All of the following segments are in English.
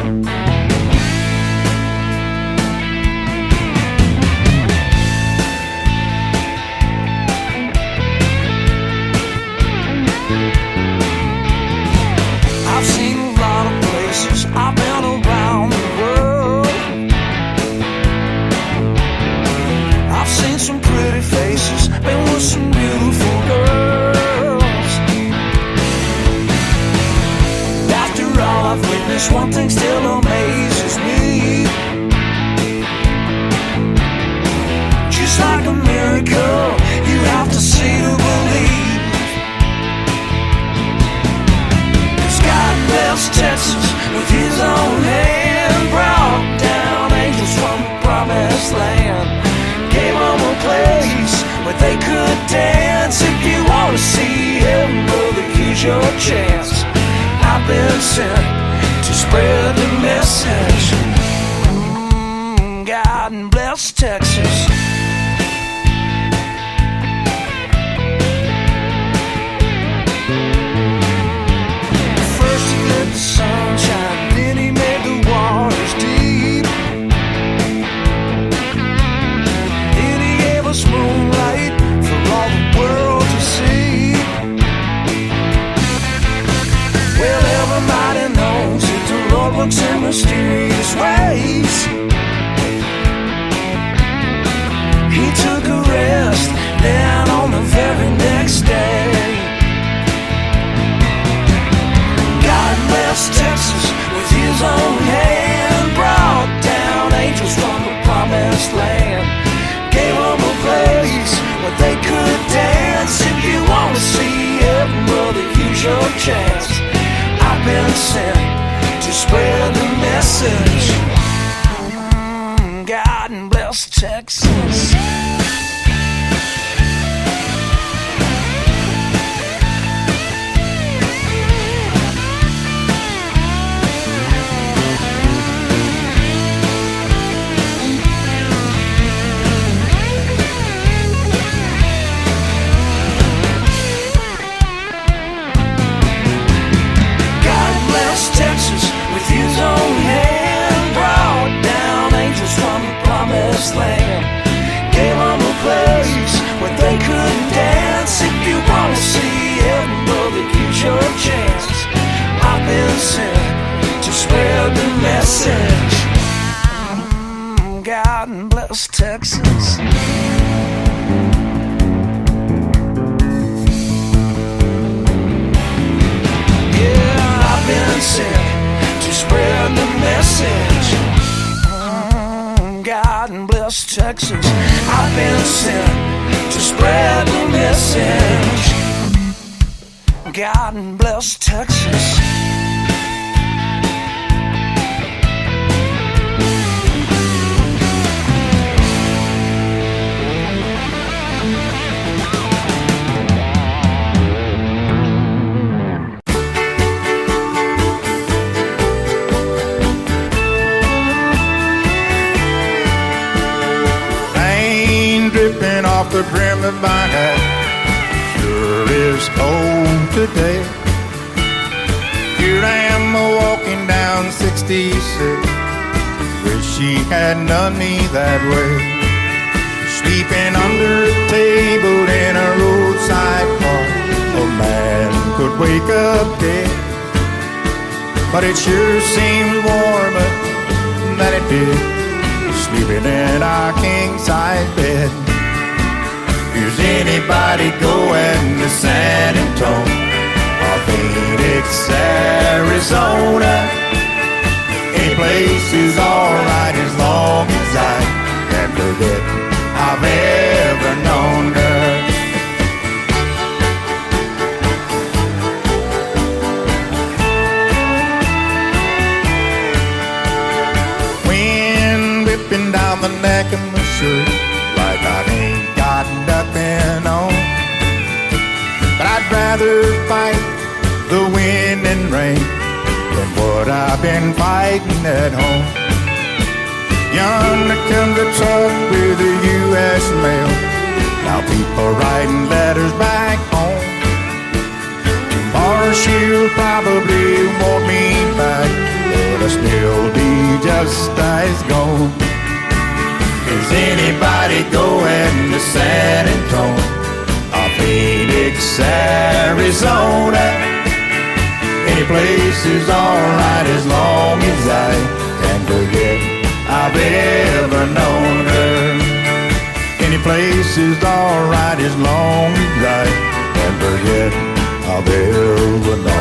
I've seen a lot of places, I've been around the world. I've seen some pretty faces, been with some beautiful girls. After all I've witnessed, one thing still amazes me. Just like a miracle, you have to see to believe. Texas with his own hand brought down angels from the promised land, gave them a place where they could dance. If you want to see heaven, brother, here's your chance. I've been sent to spread the message. God bless Texas. Sunshine, then he made the waters deep. Then he gave us moonlight for all the world to see. Well, everybody knows that the Lord works in mysterious ways. He took a rest, then on the very next day, Texas with his own hand brought down angels from the promised land, gave them a place where they could dance. If you want to see heaven, brother, here's your chance. I've been sent to spread the message. God bless Texas. Land, gave them a place where they could dance. If you want to see heaven, brother, here's your chance. I've been sent to spread the message. God bless Texas. Yeah, I've been sent to spread the message. God bless Texas. I've been sent to spread the message. God bless Texas. Dripping off the brim of my hat, sure is cold today. Here I am walking down 66, wish she had done me that way. Sleeping under a table in a roadside park, a man could wake up dead, but it sure seems warmer than it did sleeping in our king-size bed. Is anybody going to San Antonio or Phoenix, Arizona? Any place is alright as long as I can forget I've ever known her. Wind whipping down the neck of my shirt like I ain't got nothing on. But I'd rather fight the wind and rain than what I've been fighting at home. Yonder comes a truck with the U.S. mail, now people writing letters back home. Tomorrow she'll probably want me back, but I you'll still be just as gone. Is anybody going to San Antonio or Phoenix, Arizona? Any place is alright as long as I can forget I've ever known her. Any place is alright as long as I can forget I've ever known her.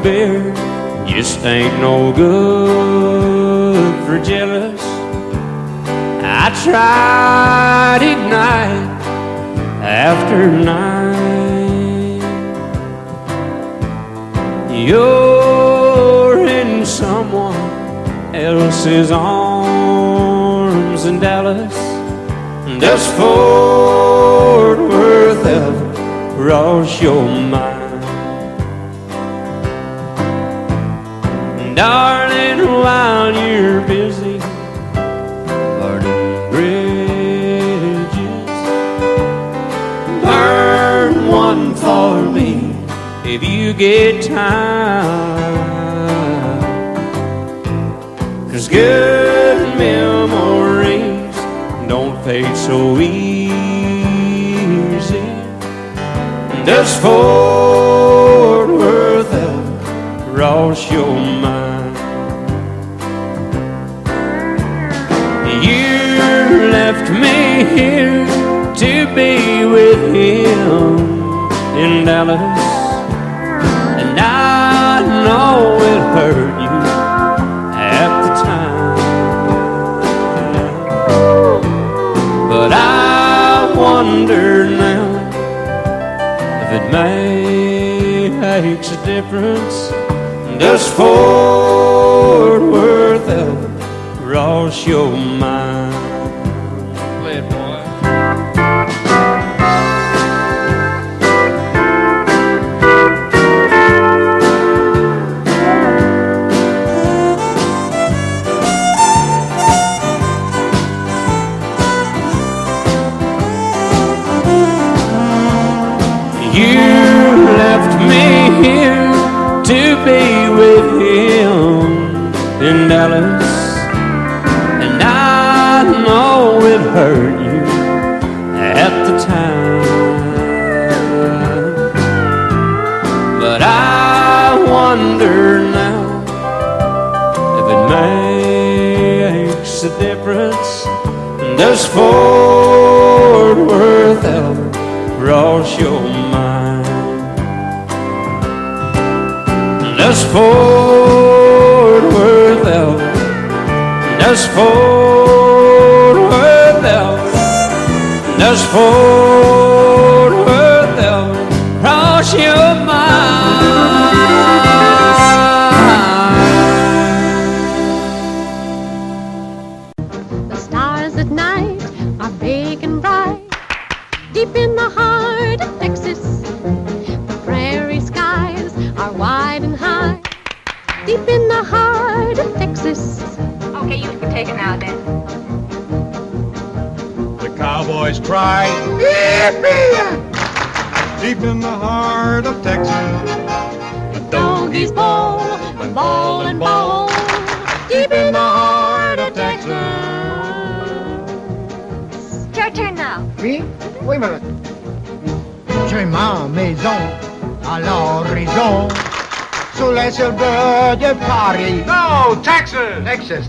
Beer just ain't no good for jealous. I tried it night after night. You're in someone else's arms in Dallas. Does Fort Worth ever cross your mind? Darling, while you're busy burning bridges, burn one for me if you get time. 'Cause good memories don't fade so easy. Does Fort Worth ever cross your mind? Left me here to be with him in Dallas, and I know it hurt you at the time, but I wonder now if it makes a difference. Does Fort Worth ever cross your mind? You left me here to be with him in Dallas, and I know it hurt you at the time, but I wonder now if it makes a difference. Does Fort Worth ever cross your mind? Does Fort Worth ever, does Fort Worth ever, does Fort Worth ever cross your mind? The stars at night are big and bright, deep in the heart of Texas. The prairie skies are wide and high, deep in the heart of Texas. Okay, you can take it now then. The cowboys cry, "Yippee!" Deep in the heart of Texas. The doggies bawl and bawl and bawl, deep in the heart of Texas. It's your turn now. Oui, oui, madame. J'ai ma maison à l'horizon, sous les cieux bleus de Paris. No, Texas! Texas.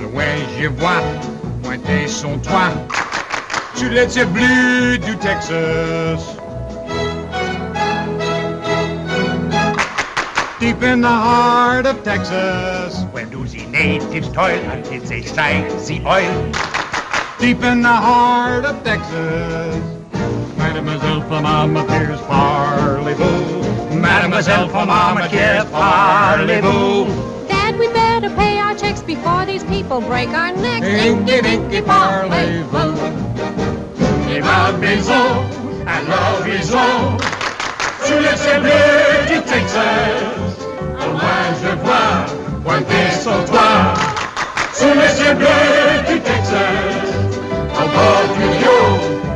Loin, je vois pointer son toit sur les cieux bleus du Texas. Deep in the heart of Texas, where do the natives toil until they strike the oil. Deep in the heart of Texas, Mademoiselle for Mama Pierce, parlez-vous. Mademoiselle for Mama Pierce, parlez-vous. Dad, we better pay will break our necks. Inky Dinky Parlez-vous. Et ma maison à l'horizon, sous le ciel bleu du Texas, au loin je vois pointer son toit. Sous le ciel bleu du Texas, au bord du Rio,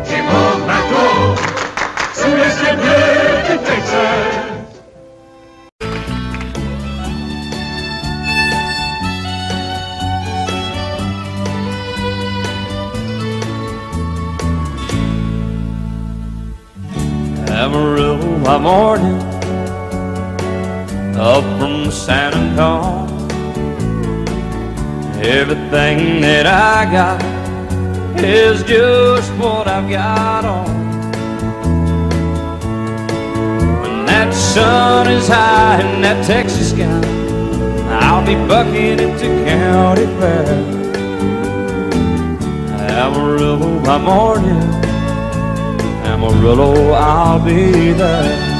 j'ai mon bateau. Sous le ciel bleu du Texas. Amarillo by morning, up from San Antonio. Everything that I got is just what I've got on. When that sun is high in that Texas sky, I'll be bucking into county fair. Amarillo by morning, Amarillo, I'll be there.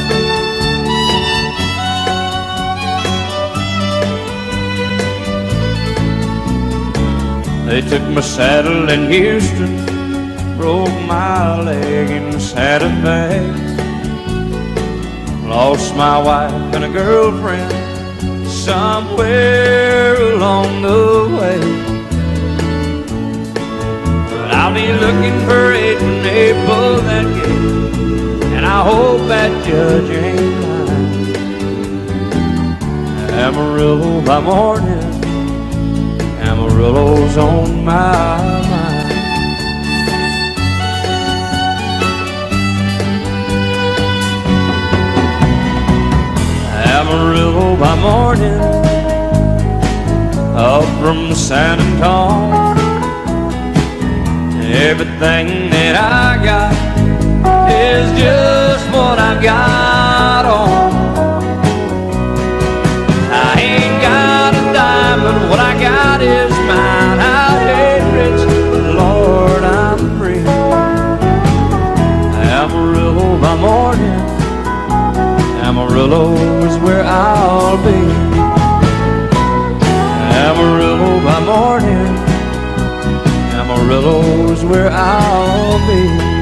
They took my saddle in Houston, broke my leg in Santa Fe. Lost my wife and a girlfriend somewhere along the way. But I'll be looking for it when they pull that gate, and I hope that judge ain't lying. Amarillo by morning, Amarillo's on my mind. Amarillo by morning, up from San Antonio. Everything that I got is just what I've got on. I ain't got a dime, but what I got is mine. I ain't rich, but Lord, I'm free. Amarillo by morning, Amarillo is where I'll be. Amarillo by morning, Amarillo is where I'll be.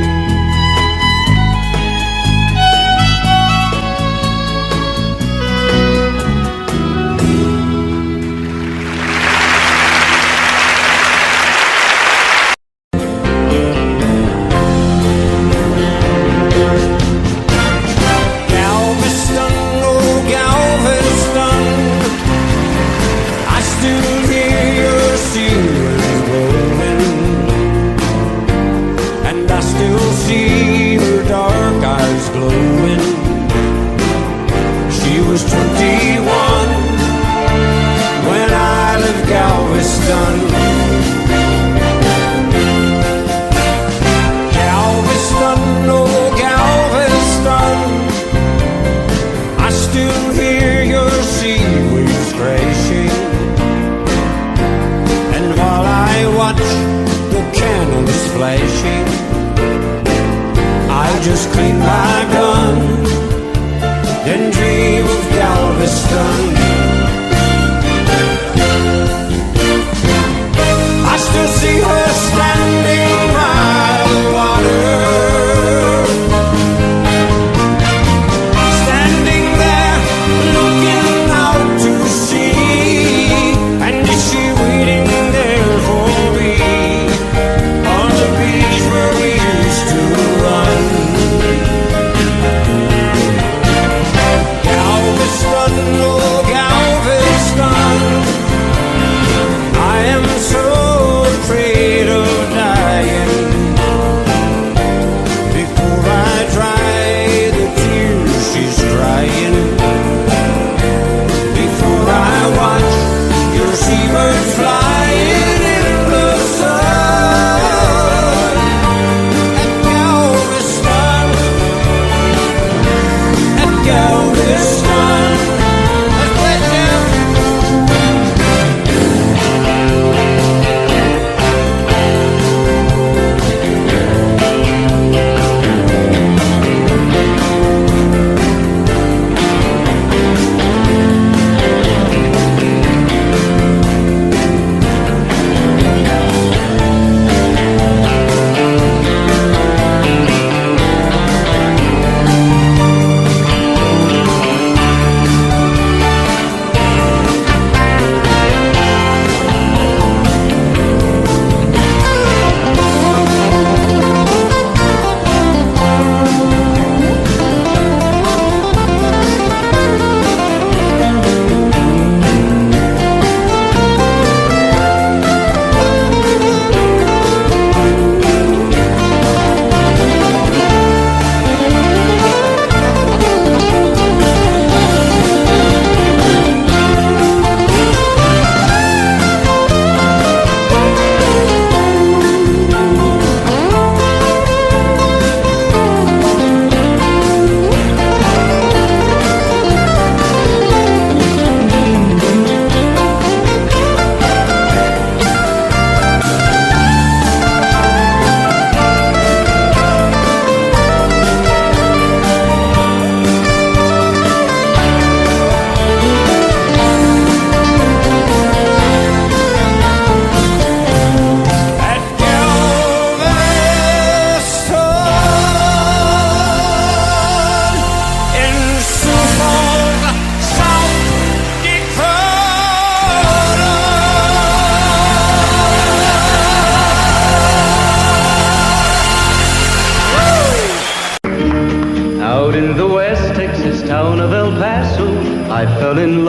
Just clean my gun, then dream of Galveston.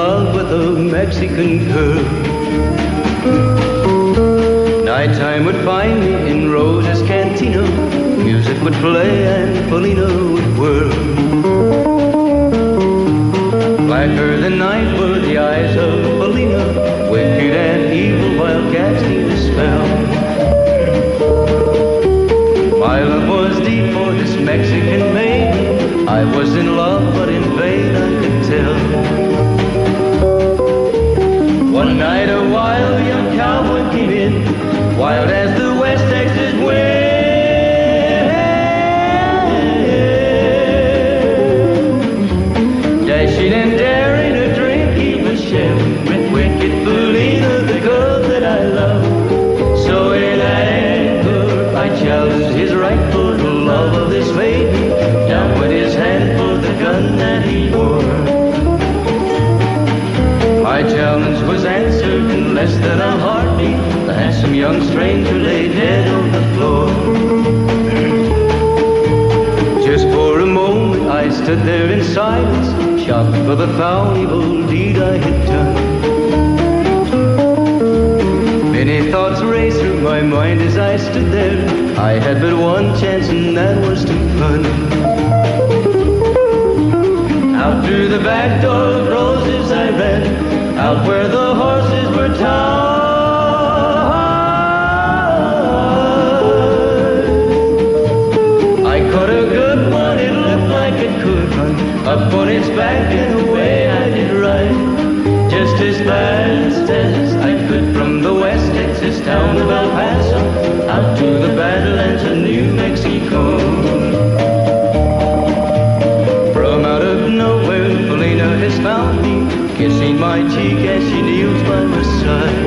love with a Mexican girl. Nighttime would find me in Rose's cantina. Music would play and Polina would whirl. Blacker than night were the eyes of Polina, wicked and evil while casting a spell. My love was deep for this Mexican maiden. I was in love, but in vain I could tell. One night a wild young cowboy came in, wild as the West Texas wind. Dashing and daring to drink, he was sharing with wicked Polina, the girl that I love. So in anger I challenged his right for the love of this maiden. Down went his hand for the gun that he wore. My challenge was answered in less than a heartbeat. The handsome young stranger lay dead on the floor. Just for a moment I stood there in silence, shocked for the foul evil deed I had done. Many thoughts raced through my mind as I stood there. I had but one chance and that was to run. Out through the back door of Roses I ran, out where the horses were tied. I caught a good one, it looked like it could run, up on its back and away I did ride. Just as fast as I could from the West Texas town of El Paso, out to the Badlands of New Mexico. From out of nowhere, Polina has found me, kissing my cheek as she kneels by my side.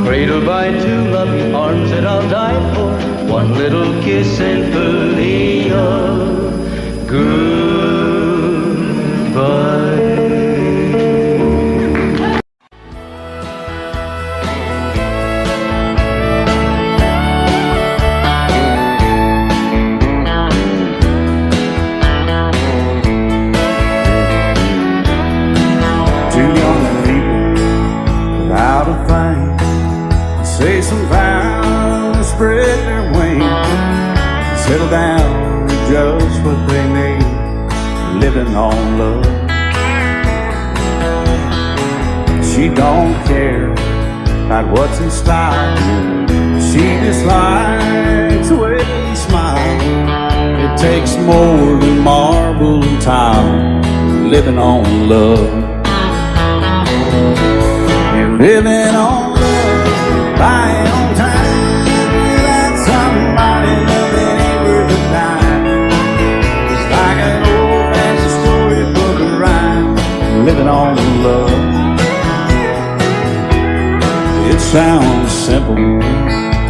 Cradled by two loving arms that I'll die for, one little kiss and Polina, goodbye. Say some vows, spread their wings, settle down to just what they need, living on love. She don't care about what's in style, she just likes the way you smile. It takes more than marble and tile, living on love. You're living on buying on time without somebody loving ain't worth a dime. It's like an old-fashioned storybook of rhyme, living on love. It sounds simple,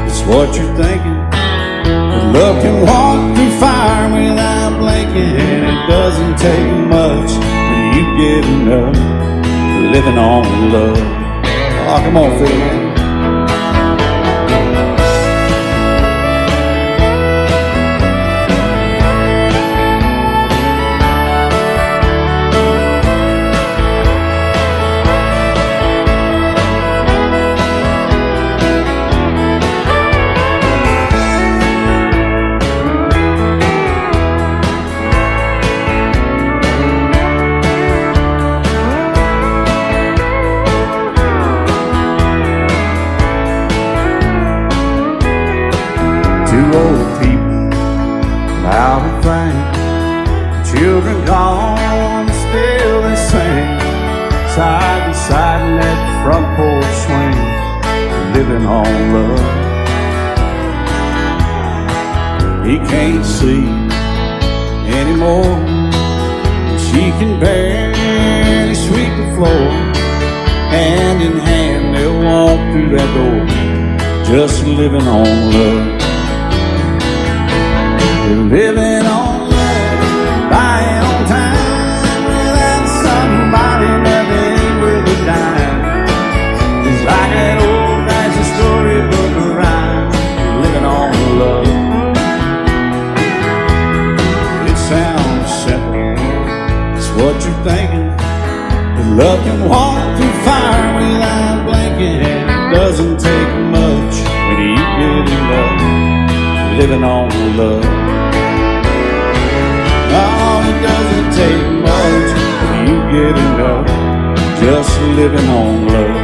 it's what you're thinking, but love can walk through fire without blinking. It doesn't take much for you giving up, living on love. Oh, come on, Phil. Two old people out of fame, children gone, still they sing, side by side in that front porch swing, living on love. He can't see anymore, she can barely sweep the floor. Hand in hand they'll walk through that door, just living on love. Living on love, buying on time without somebody loving ain't worth a dime. It's like an old-fashioned storybook of rhyme, living on love. It sounds simple, it's what you're thinking, thinking that love can walk through fire without blinking. And it doesn't take much when you get in love, living on love. Oh, it doesn't take much when you get in love, just living on love.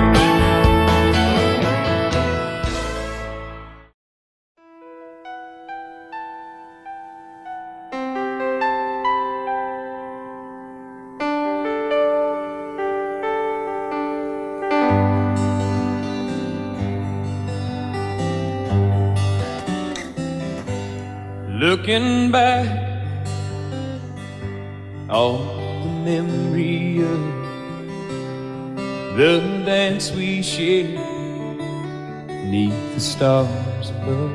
Looking back on the memory of the dance we shared neath the stars above.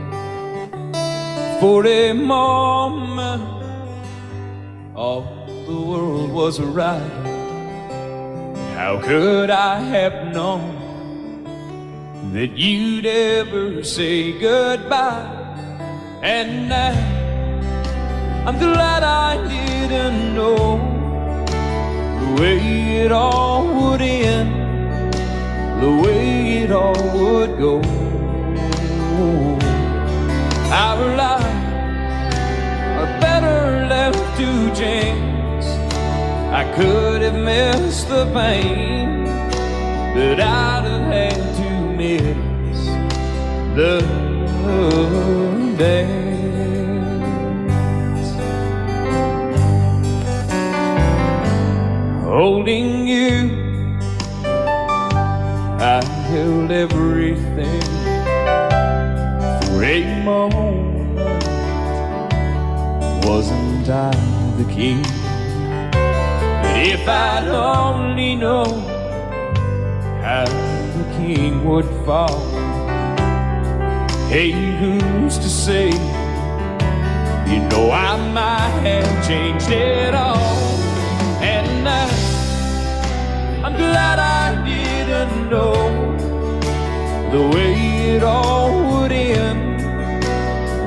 For a moment all the world was right. How could I have known that you'd ever say goodbye? And now I'm glad I didn't know the way it all would end, the way it all would go. Our lives are better left to chance. I could have missed the pain, but I'd have had to miss the dance. Holding you, I held everything. For a moment, wasn't I the king? But if I'd only known how the king would fall, hey, who's to say? You know I might have changed it all. And now I'm glad I didn't know the way it all would end,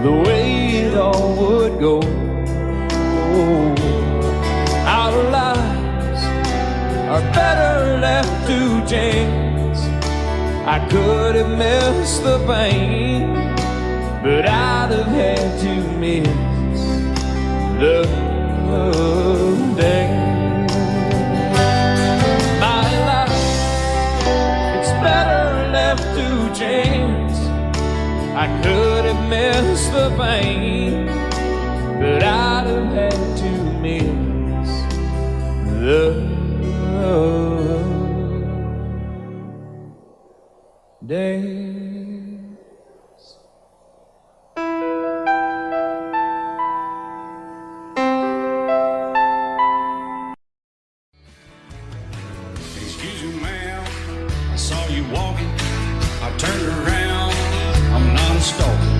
the way it all would go. Our lives are better left to chance. I could have missed the pain, but I'd have had to miss the day. My life, it's better left to chance. I could have missed the pain, but I'd have had to miss the days. Excuse me, ma'am, I saw you walking. I turned around, I'm not a stalker.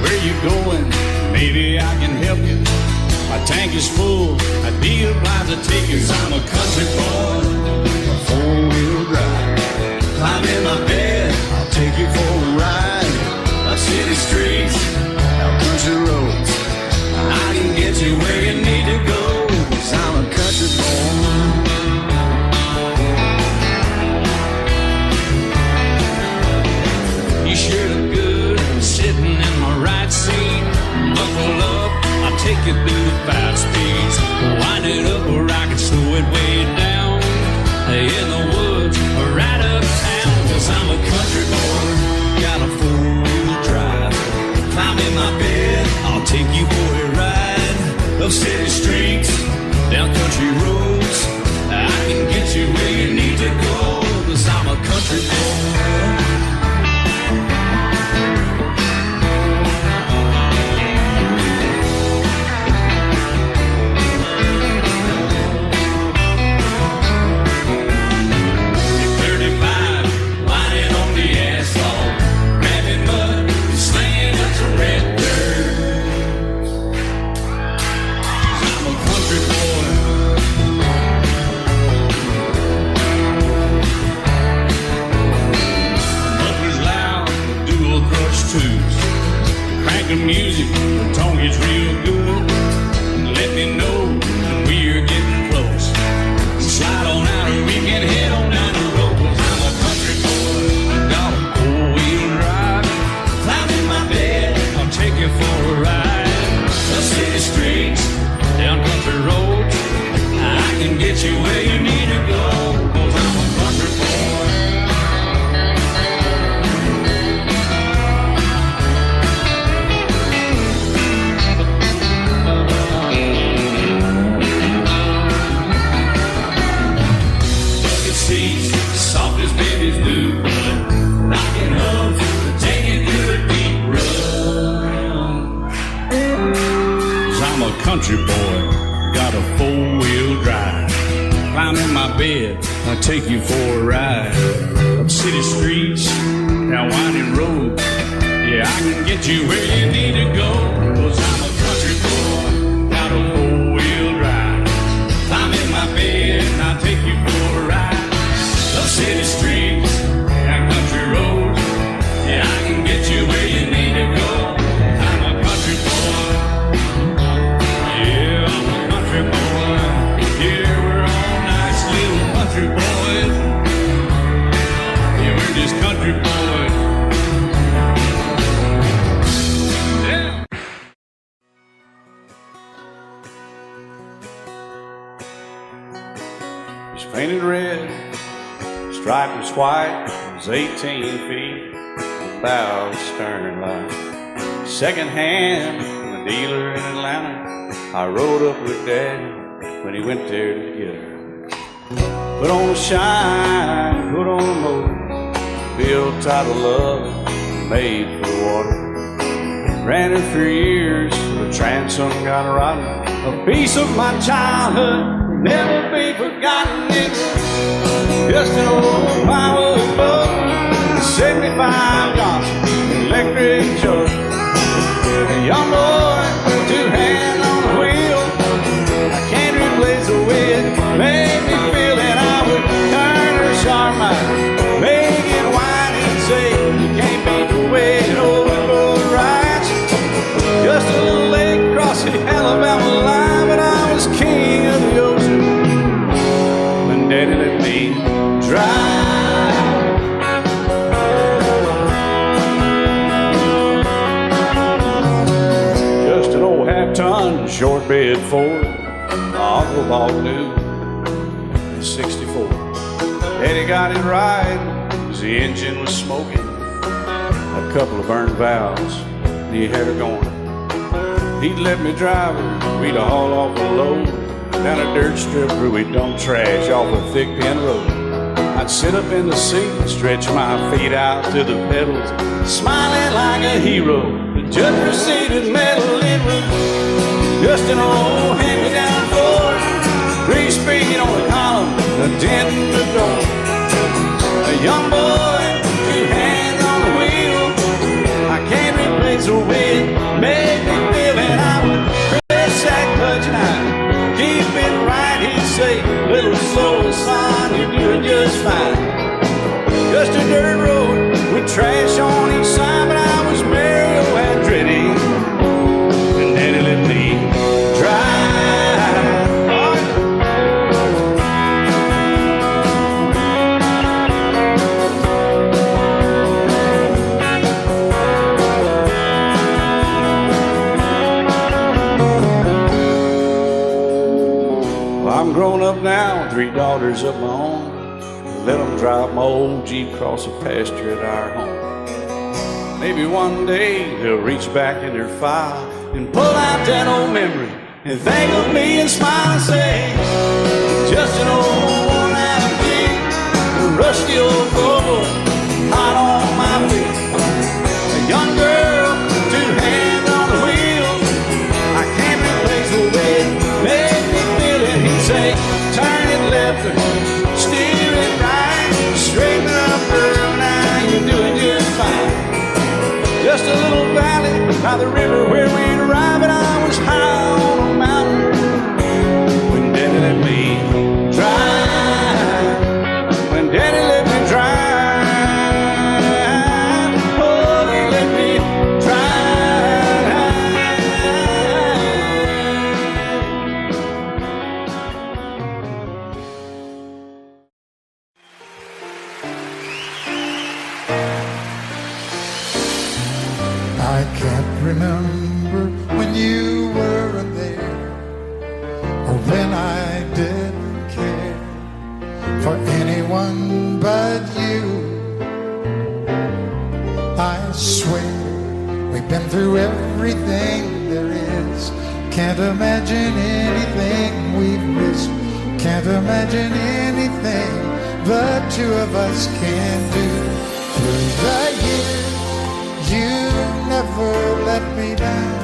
Where you going? Maybe I can help you. My tank is full, I'd be obliged to take you. 'Cause I'm a country boy, a four-wheel drive. Climb in my bed, I'll take you for a ride. Up city streets, out country roads, I can get you where you need to go. 'Cause I'm a country boy. You sure look good sitting in my right seat. Buckle up, I'll take you through the 5 speeds. Wind it up where I can slow it way down. In the woods or right uptown. 'Cause I'm a country boy, got a 4-wheel drive. Climb in my bed, I'll take you for a ride. Up city streets, down country roads, I can get you where you need to go. 'Cause I'm a country boy. country boy, got a four-wheel drive. Climb in my bed, I'll take you for a ride. Up city streets, down winding roads. Yeah, I can get you where you need to go. 'Cause I'm a country boy, got a four-wheel drive. Climb in my bed and I'll take you for a ride. Up city streets, down country roads. Yeah, I can get you where you need to go. I'm a country boy. Yeah, I'm a country boy. Yeah, we're all nice little country boys. Yeah, we're just country boys. Yeah. It's painted red, striped was white. It was 18 feet. Bow stern line. Second hand from a dealer in Atlanta. I rode up with Daddy when he went there to get her. Put on a shine, put on a motor. Built out of love, made for the water. Ran her for years, the transom got rotten. A piece of my childhood, never be forgotten. It's just an old power boat. 75 Johnson, electric jug. A young boy, two hands on the wheel. I can't replace the way it made me feel. And I would turn her sharp mind, make it wide and say, you can't beat the way an old boat rides. Just a little lake across the Alabama line, but I was king of the ocean when Daddy let me drive. Ton short bed Ford, my uncle bought new in '64. Daddy got it right, 'cause the engine was smoking, a couple of burned valves, and he had her going. He'd let me drive her, we'd haul off a load down a dirt strip where we'd dump trash off a thick pin road. I'd sit up in the seat and stretch my feet out to the pedals, smiling like a hero. The judge proceeded metal, it was just an old hand-me-down Ford, 3-speed on the column, a dent in the door. A young boy, two hands on the wheel. I can't replace the way it made me feel. And I would press that clutch and I'd keep it right. He'd say, little slower, son, you're doing just fine. Just a dirt road with trash on each side, but I was merry and dready. And Daddy let me I'm grown up now, 3 daughters of my own. Let them drive my old Jeep across the pasture at our home. Maybe one day they'll reach back in their file and pull out that old memory and think of me and smile and say, just an old worn-out Jeep, a rusty old Volvo, hot on my feet. A young girl, two hands on the wheel. I can't replace the way it made me feel. And he'd say, turn it left or steer it right, straighten up, girl, now you're doing just fine. Just a little valley by the river where we'd arrive, and I was high on a mountain when Daddy let me drive. When Daddy let me drive, oh, let me I can't remember when you weren't there, or when I didn't care for anyone but you. I swear we've been through everything there is. Can't imagine anything we've missed. Can't imagine anything the two of us can do. Through the years, you never let me down.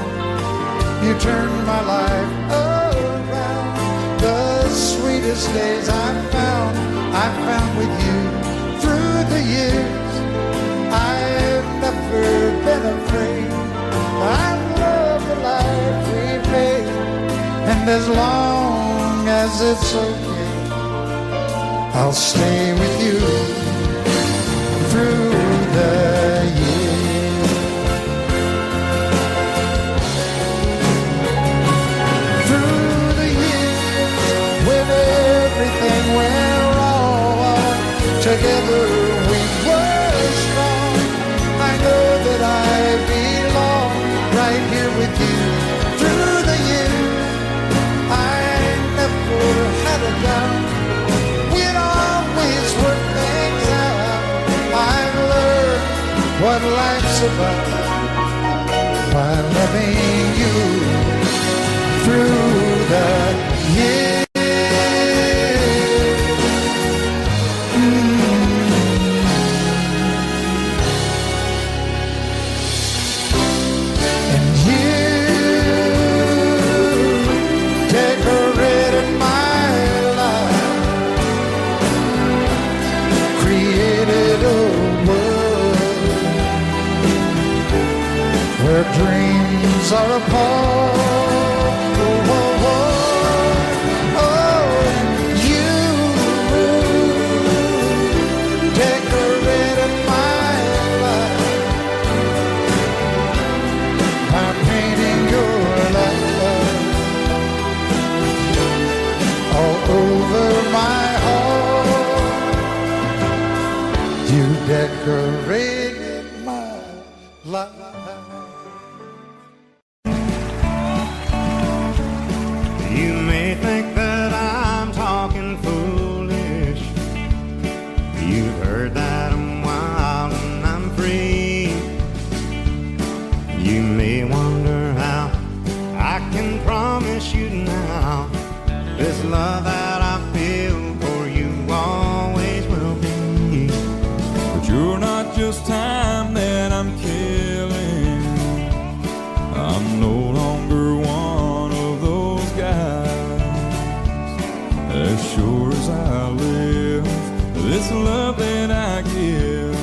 You You turned my life around. The sweetest days I found with you through the years. I've never been afraid. I love the life we made, and as long as it's okay, I'll stay with you through the years. Through the years, when everything went wrong, together we were strong. I know that I belong right here with you. Through the years, I never had a doubt. We'd always work things out. I've learned what life's about by loving you through the years. And you decorated my life, created a world where dreams are apart. Oh, oh, oh, oh, you decorated my life by painting your love all over my heart. You decorated my life. You may think that I'm talking foolish. You've heard that I'm wild and I'm free. You may wonder how I can promise you now this love that I feel for you always will be. But you're not just time that I'm killing. I'm no longer one of those guys. As sure as I live, this love that I give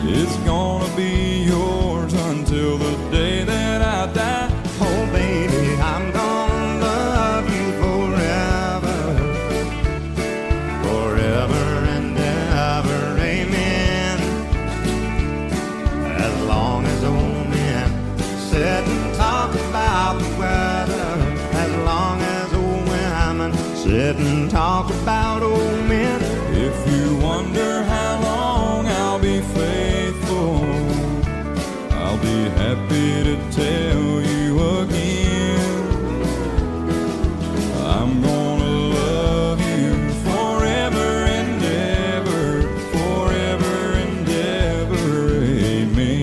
is gonna be yours until the day that I die. Oh baby, I'm gonna love you forever, forever and ever, amen. As long as old men sit and talk about the weather, as long as old women sit and talk about old men. If you wonder how long I'll be faithful, I'll be happy to tell you again. I'm gonna love you forever and ever, forever and ever, amen.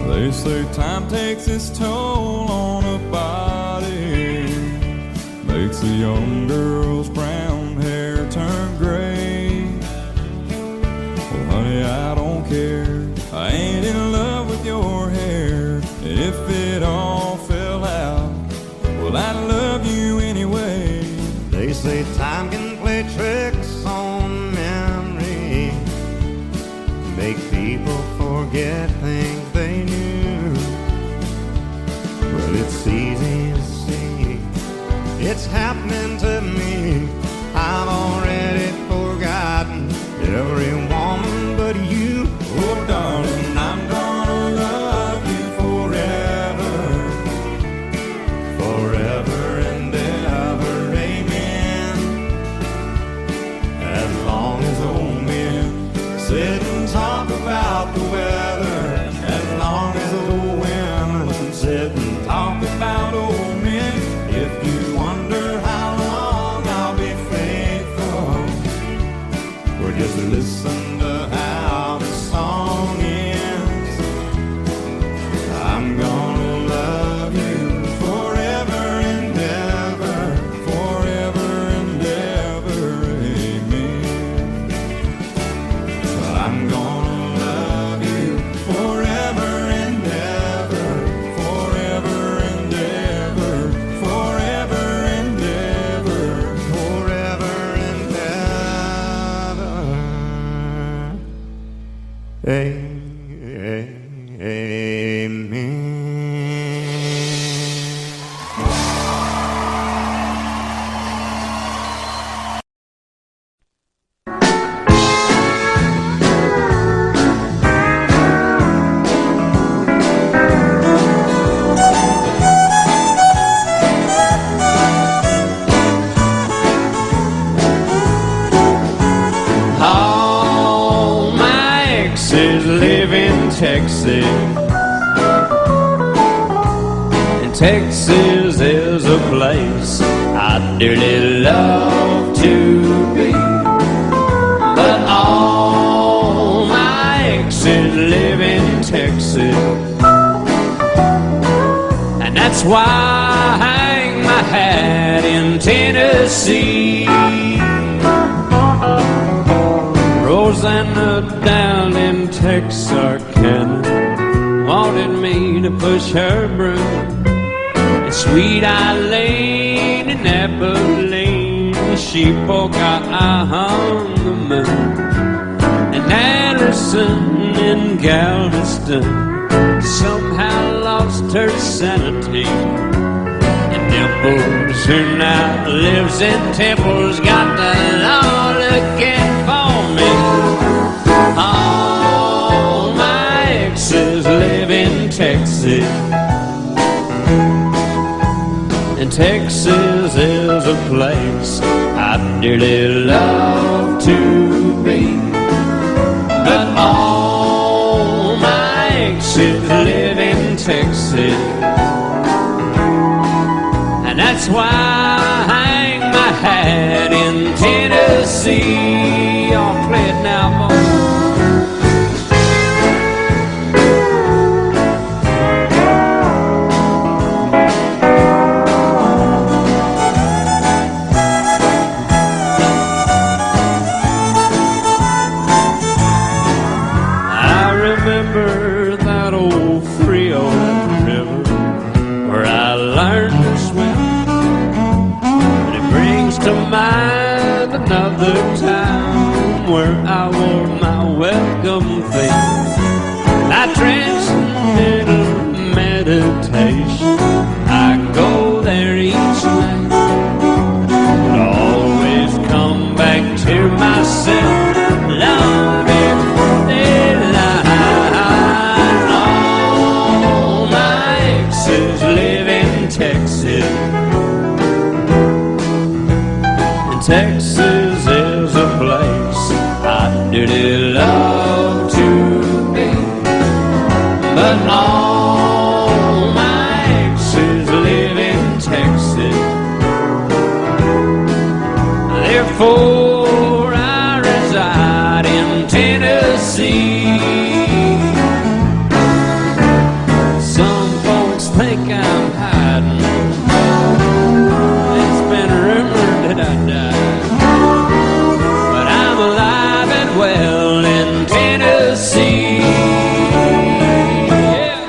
They say time takes its toll on a body, makes a young girl's brown hair turn gray. Well, honey, I don't care. I ain't in love with your hair. If it all fell out, well, I'd love you anyway. They say time can play tricks on memory, make people forget things they knew. Well, it's easy to see, it's happening to me. I've already forgotten every woman but you. Oh, darling, I'm gonna love you forever, Forever and ever, amen. As long as old men sit and talk about the weather, as long as old women sit and talk about old men. If you wonder how long I'll be faithful, well, just listen All my exes live in Texas, and Texas is a place I'd dearly love to be. But all my exes live in Texas, and that's why I hang my hat in Tennessee. Rosanna down in Texarkana wanted me to push her broom, and Sweet Eileen in Abilene, she forgot I hung the moon, and Allison in Galveston somehow lost her sanity, and Dimples, who now lives in Temple's, got the law looking for me. All my exes live in Texas, and Texas is a place I'd dearly love to be. But all my exes live in Texas, and that's why I hang my hat in Tennessee. I'll play it now, boys. I remember that old Frio river where I learned to swim, and it brings to mind another time where I wore my welcome theme. I transcendental meditation, I go there each night, but always come back to myself long before daylight. All my exes live in Texas, and Texas is a place I dearly love to be. But all my exes live in Texas, therefore I reside in Tennessee. Some folks think I'm hiding, it's been rumored that I died, but I'm alive and well in Tennessee. Yeah.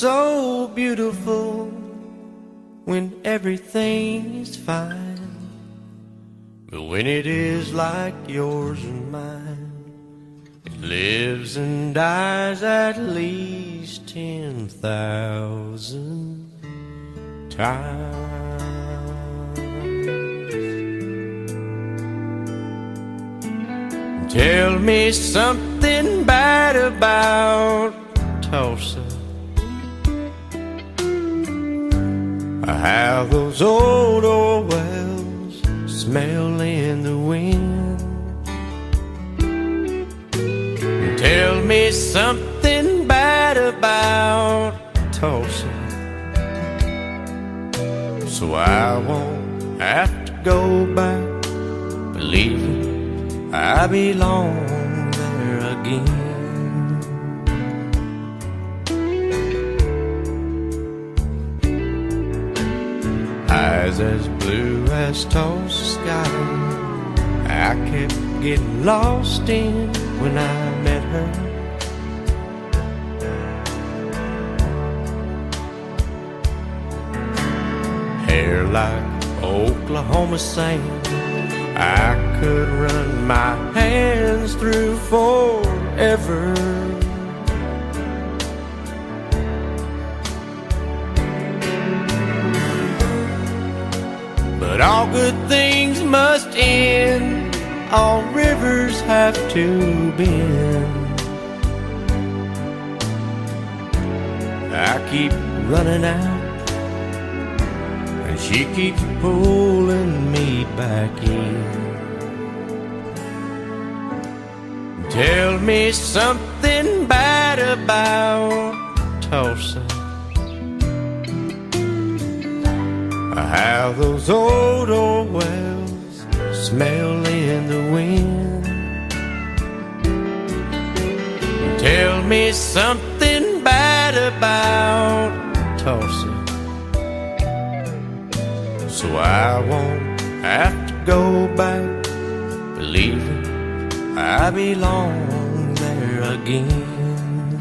so beautiful when everything is fine. But when it is like yours and mine, it lives and dies at least 10,000 times. Tell me something bad about Tulsa. How those old wells smell in the wind. Tell me something bad about Tulsa, so I won't have to go back believing I belong there again. Eyes as blue as Tulsa sky, I kept getting lost in when I met her. Hair like Oklahoma sand, I could run my hands through forever. But all good things must end, all rivers have to bend. I keep running out, and she keeps pulling me back in. Tell me something bad about Tulsa, how those old wells smell in the wind. Tell me something bad about Tulsa, so I won't have to go back believing I belong there again.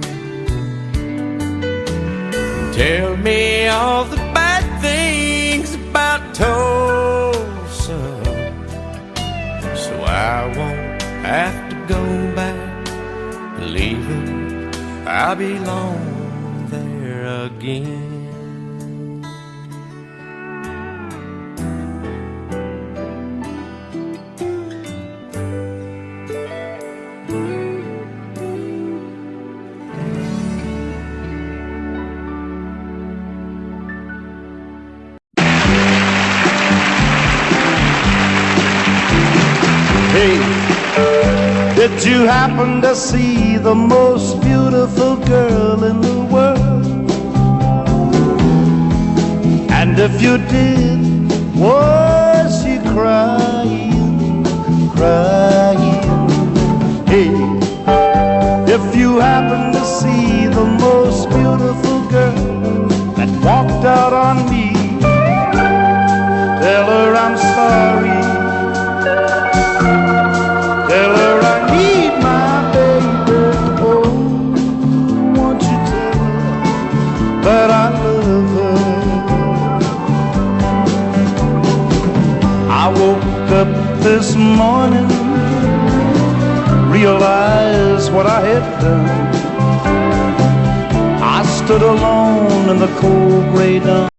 Tell me all the bad things about Tulsa, so I won't have to go back believing I belong there again. Hey, did you happen to see the most beautiful girl in the world? And if you did, was she crying, crying? Hey, if you happen to see the most beautiful girl that walked out on me, tell her I'm sorry. Tell her I need my baby. Oh, won't you tell her that I love her? I woke up this morning, realized what I had done. I stood alone in the cold gray dawn.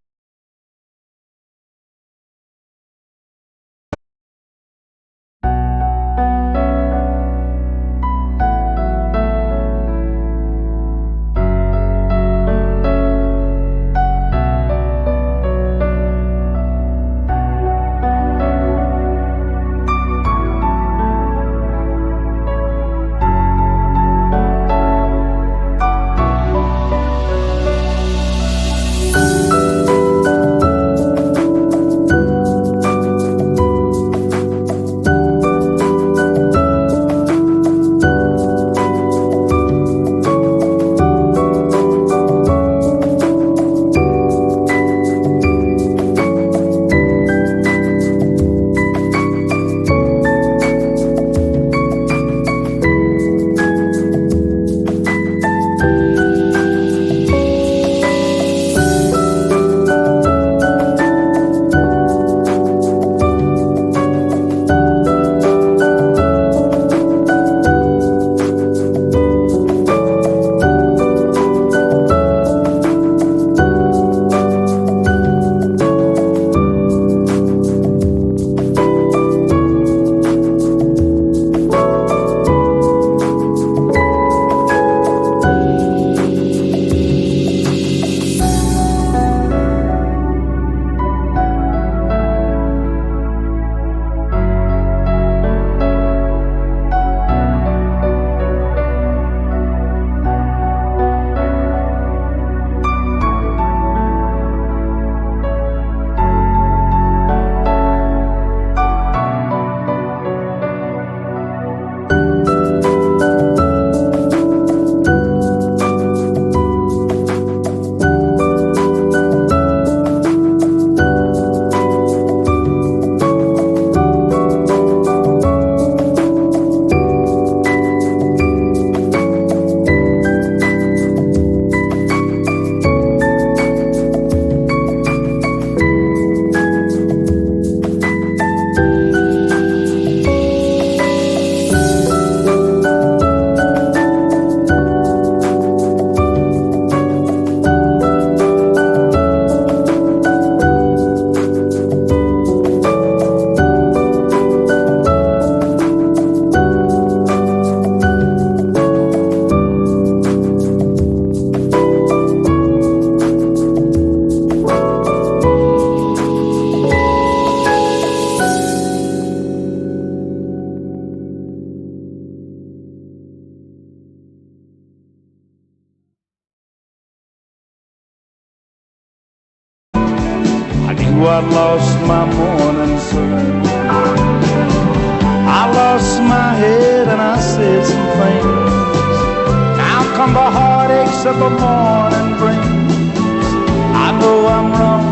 I lost my morning sun. I lost my head and I said some things. Now come the heartaches that the morning brings. I know I'm wrong,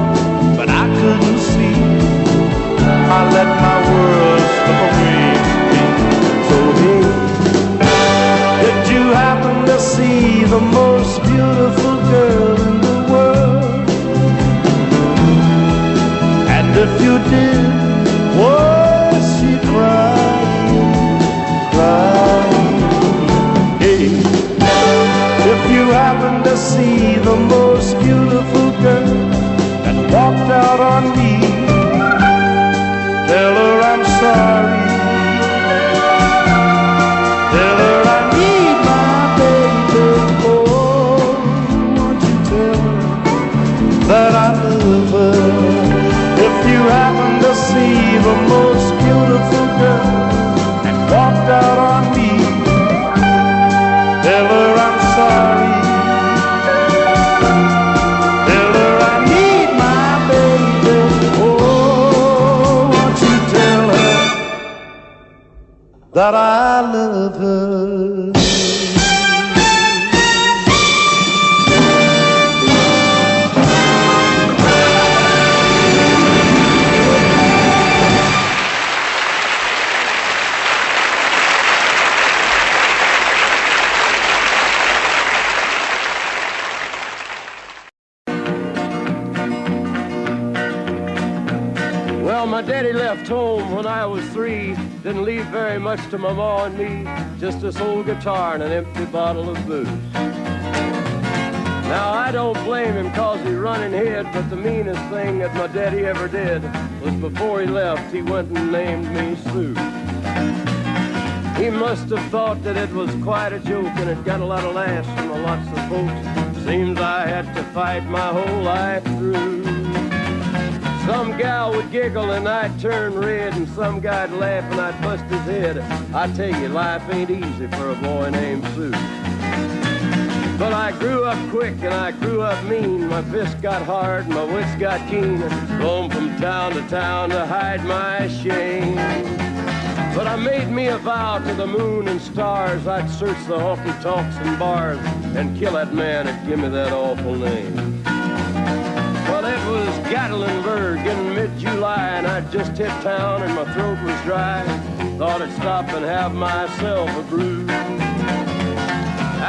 but I couldn't see. I let my world slip away from me. So hey, did you happen to see the most beautiful girl in the world? And if you did, was she crying, crying? Hey, if you happen to see the most beautiful girl that walked out on me, tell her I'm sorry. Tell her I need my baby. Oh, won't you tell her that I love her? If you happen to see the most beautiful girl that walked out on me, tell her I'm sorry. Tell her I need my baby. Oh, won't you tell her that I love her? Well, my daddy left home when I was 3. Didn't leave very much to my ma and me. Just this old guitar and an empty bottle of booze. Now, I don't blame him 'cause he run and hid, but the meanest thing that my daddy ever did was before he left, he went and named me Sue. He must have thought that it was quite a joke, and it got a lot of laughs from lots of folks. Seems I had to fight my whole life through. Some gal would giggle and I'd turn red, and some guy'd laugh and I'd bust his head. I tell you, life ain't easy for a boy named Sue. But I grew up quick and I grew up mean. My fists got hard and my wits got keen. Roamed from town to hide my shame. But I made me a vow to the moon and stars, I'd search the honky-tonks and bars and kill that man that give me that awful name. Well, it was Gatlinburg in mid-July, and I'd just hit town and my throat was dry. Thought I'd stop and have myself a brew.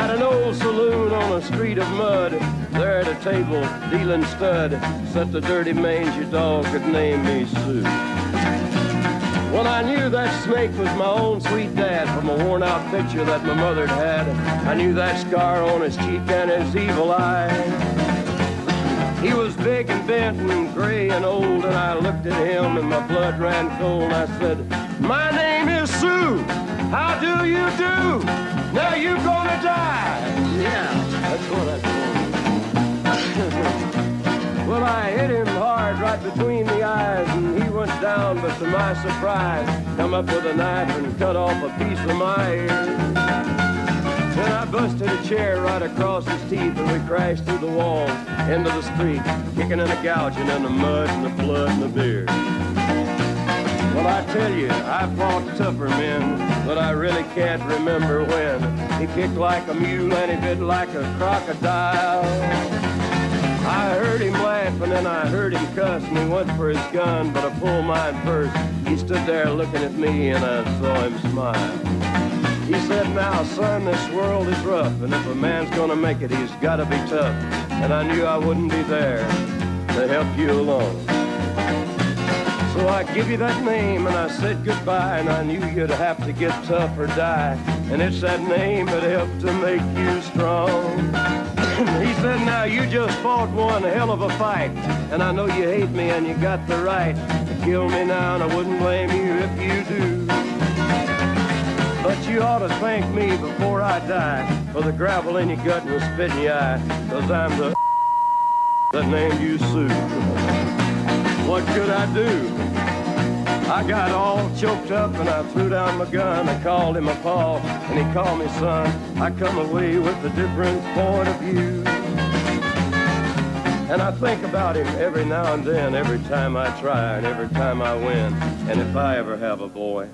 At an old saloon on a street of mud, there at a table, dealing stud, sat the dirty mangy dog that named me Sue. Well, I knew that snake was my own sweet dad from a worn-out picture that my mother'd had. I knew that scar on his cheek and his evil eye. He was big and bent and gray and old, and I looked at him and my blood ran cold. I said, "My name is Sue. How do you do? Now you gonna die." Yeah, that's what I told him. Well, I hit him hard right between the eyes, and he went down, but to my surprise, come up with a knife and cut off a piece of my ear. Then I busted a chair right across his teeth, and we crashed through the walls into the street, kicking and a gouging in the mud and the blood and the beer. Well, I tell you, I fought tougher men, but I really can't remember when. He kicked like a mule and he bit like a crocodile. I heard him laugh and then I heard him cuss, and he went for his gun, but I pulled mine first. He stood there looking at me and I saw him smile. He said, "Now, son, this world is rough, and if a man's gonna make it, he's gotta be tough." And I knew I wouldn't be there to help you along. So I give you that name and I said goodbye, and I knew you'd have to get tough or die. And it's that name that helped to make you strong. He said, "Now you just fought one hell of a fight, and I know you hate me and you got the right to kill me now, and I wouldn't blame you if you do. But you ought to thank me before I die for the gravel in your gut and the spit in your eye, 'cause I'm the that named you Sue." What could I do? I got all choked up and I threw down my gun. I called him a paw and he called me son. I come away with a different point of view. And I think about him every now and then, every time I try and every time I win. And if I ever have a boy,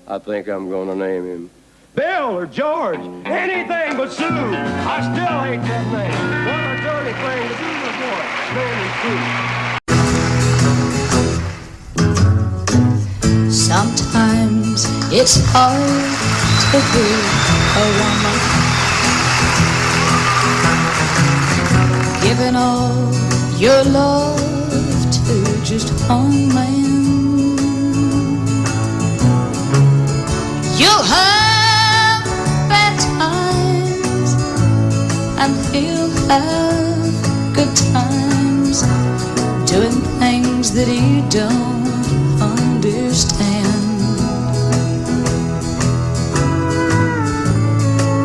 I think I'm gonna name him Bill or George, anything but Sue. I still hate that name. What a dirty thing to do with a boy. Name him Sue. Sometimes it's hard to be a woman, giving all your love to just one man. You'll have bad times and he'll have good times, doing things that he don't understand.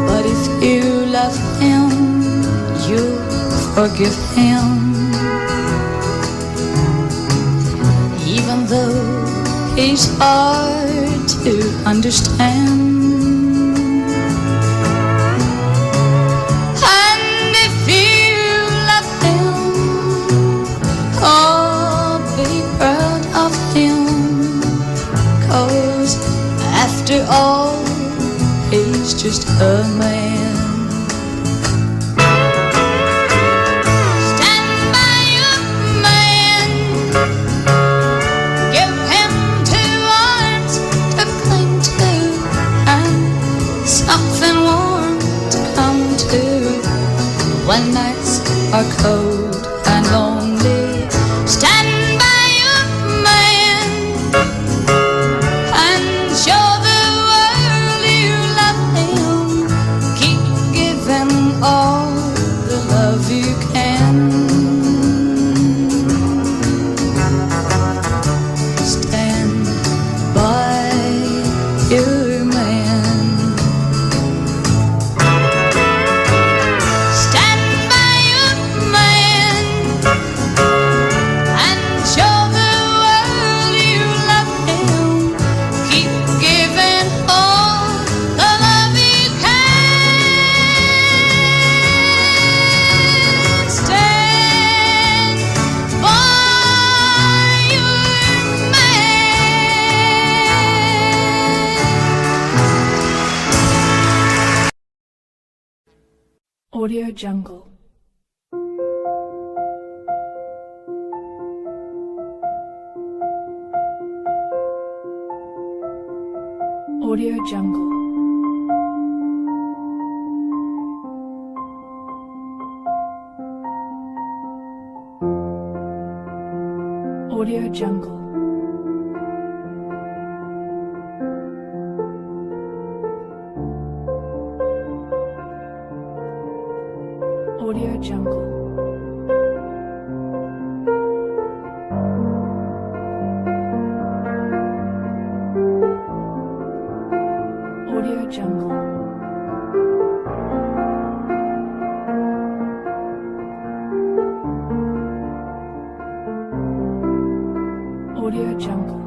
But if you love him, you'll forgive him, even though he's hard to understand. And if you love him, oh, be proud of him, 'cause after all, he's just a man. When nights are cold and lonely, stand by your man and show the world you love him. Keep giving all the love you can. Stand by your man. Audio Jungle. Audio Jungle. Audio Jungle. Audio Jungle. Audio Jungle. Audio Jungle.